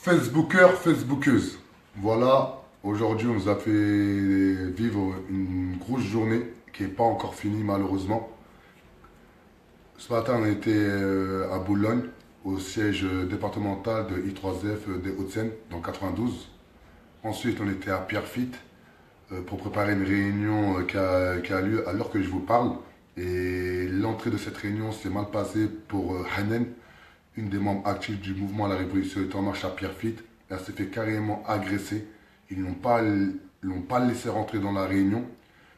Facebooker, Facebookeuse. Voilà, aujourd'hui on nous a fait vivre une grosse journée qui n'est pas encore finie malheureusement. Ce matin on était à Boulogne, au siège départemental de I3F des Hauts-de-Seine, dans 92. Ensuite on était à Pierrefitte pour préparer une réunion qui a lieu à l'heure que je vous parle. Et l'entrée de cette réunion s'est mal passée pour Hanen, une des membres actifs du mouvement à la Révolution est en marche à Pierrefitte. Elle s'est fait carrément agresser. Ils l'ont pas laissé rentrer dans la réunion.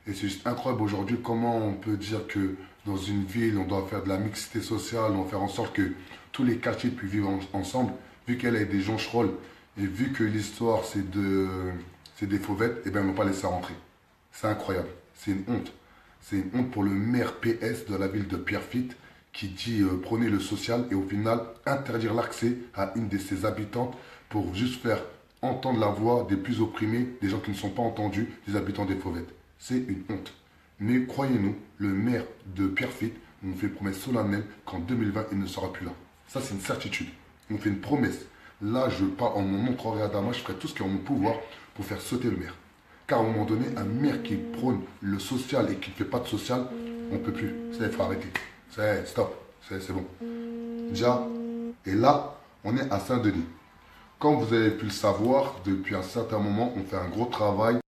Et c'est juste incroyable aujourd'hui comment on peut dire que dans une ville, on doit faire de la mixité sociale, on doit faire en sorte que tous les quartiers puissent vivre ensemble, vu qu'elle est des joncherolles et vu que l'histoire c'est des fauvettes, et bien ils n'ont pas laissé rentrer. C'est incroyable, c'est une honte. C'est une honte pour le maire PS de la ville de Pierrefitte qui dit prôner le social et au final interdire l'accès à une de ses habitantes pour juste faire entendre la voix des plus opprimés, des gens qui ne sont pas entendus, des habitants des fauvettes. C'est une honte. Mais croyez-nous, le maire de Pierrefitte nous fait une promesse solennelle qu'en 2020, il ne sera plus là. Ça, c'est une certitude. On fait une promesse. Là, je parle en mon nom, Traoré Adama, je ferai tout ce qui est en mon pouvoir pour faire sauter le maire. Car à un moment donné, un maire qui prône le social et qui ne fait pas de social, on ne peut plus. Ça, il faut arrêter. C'est stop. C'est bon. Déjà, et là, on est à Saint-Denis. Comme vous avez pu le savoir, depuis un certain moment, on fait un gros travail